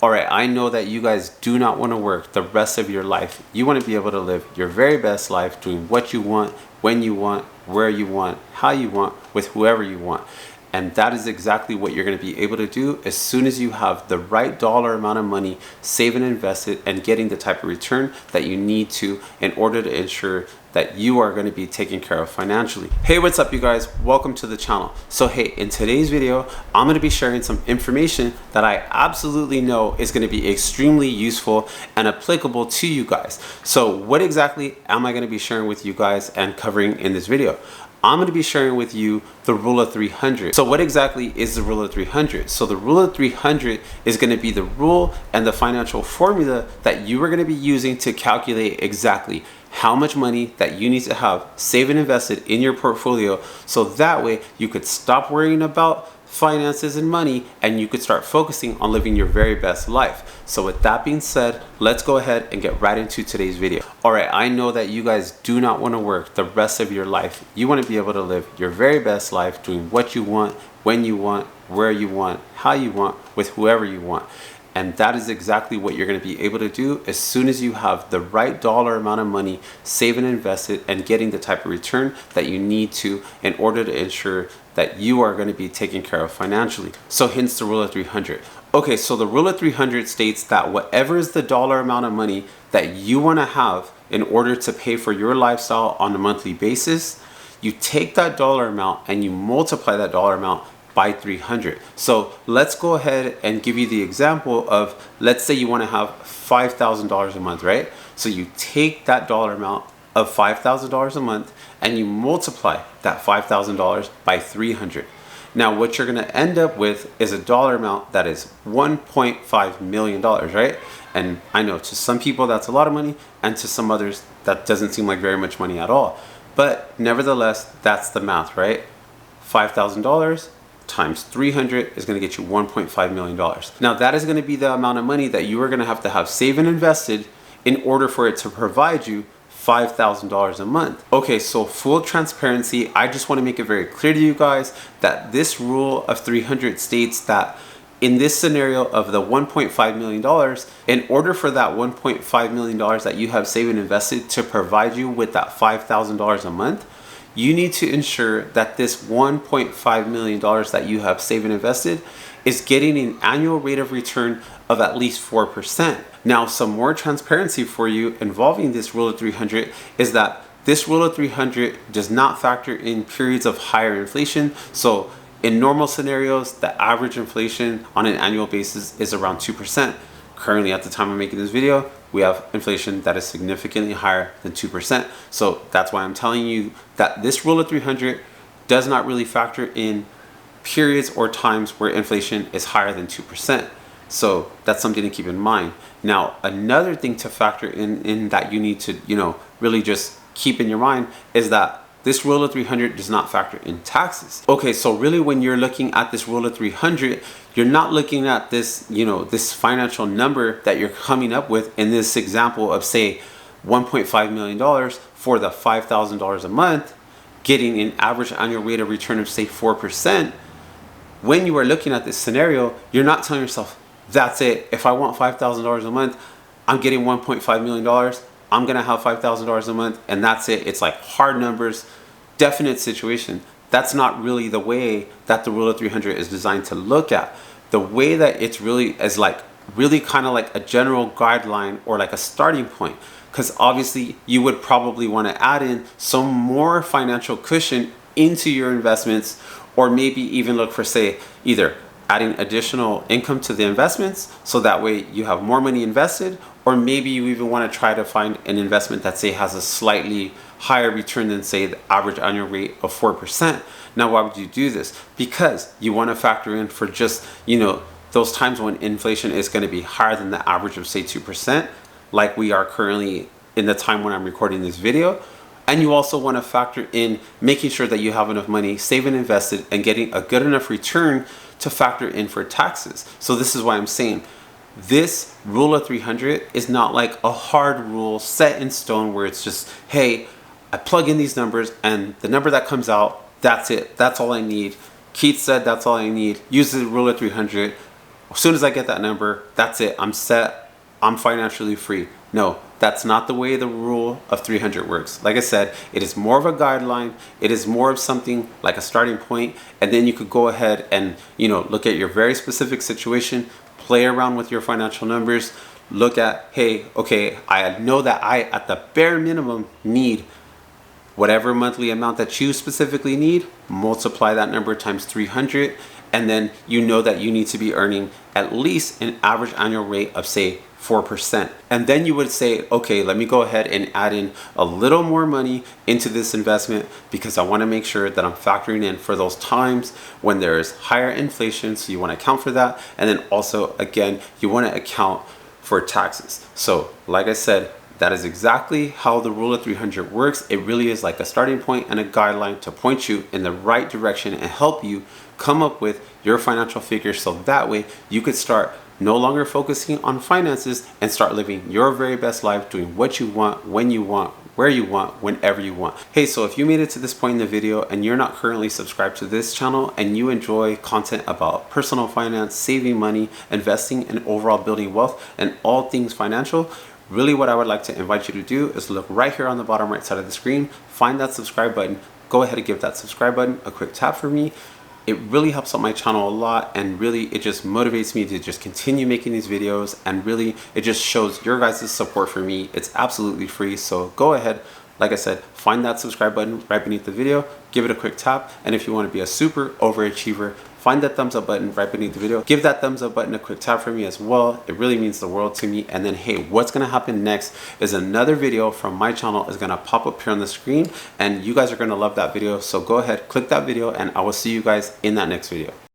All right, I know that you guys do not want to work the rest of your life. You want to be able to live your very best life doing what you want, when you want, where you want, how you want, with whoever you want. And that is exactly what you're going to be able to do as soon as you have the right dollar amount of money saved and invested and getting the type of return that you need to in order to ensure that you are going to be taken care of financially. Hey, what's up you guys? Welcome to the channel. So hey, in today's video, I'm going to be sharing some information that I absolutely know is going to be extremely useful and applicable to you guys. So what exactly am I going to be sharing with you guys and covering in this video? I'm going to be sharing with you the rule of 300. So what exactly is the rule of 300? So the rule of 300 is going to be the rule and the financial formula that you are going to be using to calculate exactly how much money that you need to have saved and invested in your portfolio, so that way you could stop worrying about finances and money and you could start focusing on living your very best life. So with that being said, let's go ahead and get right into today's video. All right, I know that you guys do not want to work the rest of your life. You want to be able to live your very best life doing what you want, when you want, where you want, how you want, with whoever you want. And that is exactly what you're going to be able to do as soon as you have the right dollar amount of money saved and invested and getting the type of return that you need to in order to ensure that you are going to be taken care of financially. So hence the rule of 300. Okay, so the rule of 300 states that whatever is the dollar amount of money that you want to have in order to pay for your lifestyle on a monthly basis, you take that dollar amount and you multiply that dollar amount by 300. So let's go ahead and give you the example of, let's say you want to have $5,000 a month, right? So you take that dollar amount of $5,000 a month and you multiply that $5,000 by 300. Now what you're going to end up with is a dollar amount that is $1.5 million, right? And I know to some people that's a lot of money, and to some others that doesn't seem like very much money at all. But nevertheless, that's the math, right? $5,000 times 300 is going to get you $1.5 million. Now that is going to be the amount of money that you are going to have saved and invested in order for it to provide you $5,000 a month. Okay, so full transparency, I just want to make it very clear to you guys that this rule of 300 states that in this scenario of the $1.5 million, in order for that $1.5 million that you have saved and invested to provide you with that $5,000 a month, you need to ensure that this $1.5 million that you have saved and invested is getting an annual rate of return of at least 4%. Now, some more transparency for you involving this rule of 300 is that this rule of 300 does not factor in periods of higher inflation. So in normal scenarios, the average inflation on an annual basis is around 2%. Currently, at the time of making this video, we have inflation that is significantly higher than 2%. So that's why I'm telling you that this rule of 300 does not really factor in periods or times where inflation is higher than 2%. So that's something to keep in mind. Now, another thing to factor in that you need to, really just keep in your mind is that this rule of 300 does not factor in taxes. Okay, so really when you're looking at this rule of 300, you're not looking at this, this financial number that you're coming up with in this example of say $1.5 million for the $5,000 a month, getting an average annual rate of return of say 4%. When you are looking at this scenario, you're not telling yourself, that's it. If I want $5,000 a month, I'm getting $1.5 million. I'm going to have $5,000 a month and that's it. It's like hard numbers, definite situation. That's not really the way that the rule of 300 is designed to look at. The way that it's really is really kind of like a general guideline or like a starting point, because obviously you would probably want to add in some more financial cushion into your investments, or maybe even look for say either adding additional income to the investments so that way you have more money invested, or maybe you even want to try to find an investment that say has a slightly higher return than say the average annual rate of 4%. Now why would you do this? Because you want to factor in for just those times when inflation is going to be higher than the average of say 2%, like we are currently in the time when I'm recording this video. And you also want to factor in making sure that you have enough money saved and invested and getting a good enough return to factor in for taxes. So this is why I'm saying this rule of 300 is not like a hard rule set in stone where it's just, hey, I plug in these numbers and the number that comes out, that's it. That's all I need. Keith said that's all I need. Use the rule of 300. as soon as I get that number, that's it, I'm set, I'm financially free. No, that's not the way the rule of 300 works. Like I said, it is more of a guideline. It is more of something like a starting point, and then you could go ahead and, you know, look at your very specific situation, play around with your financial numbers, look at, hey, okay, I know that I at the bare minimum need whatever monthly amount that you specifically need, multiply that number times 300, and then you know that you need to be earning at least an average annual rate of, say, 4%. And then you would say, okay, let me go ahead and add in a little more money into this investment because I want to make sure that I'm factoring in for those times when there is higher inflation. So you want to account for that. And then also, again, you want to account for taxes. So like I said, that is exactly how the rule of 300 works. It really is like a starting point and a guideline to point you in the right direction and help you come up with your financial figures, so that way you could start no longer focusing on finances and start living your very best life, doing what you want, when you want, where you want, whenever you want. Hey, so if you made it to this point in the video and you're not currently subscribed to this channel and you enjoy content about personal finance, saving money, investing, and overall building wealth and all things financial, really what I would like to invite you to do is look right here on the bottom right side of the screen, find that subscribe button, go ahead and give that subscribe button a quick tap for me. It really helps out my channel a lot, and really it just motivates me to just continue making these videos, and really it just shows your guys' support for me. It's absolutely free, so go ahead, like I said, find that subscribe button right beneath the video, give it a quick tap, and if you want to be a super overachiever, find that thumbs up button right beneath the video, give that thumbs up button a quick tap for me as well. It really means the world to me. And then hey, what's gonna happen next is another video from my channel is gonna pop up here on the screen, and you guys are gonna love that video. So go ahead, click that video, and I will see you guys in that next video.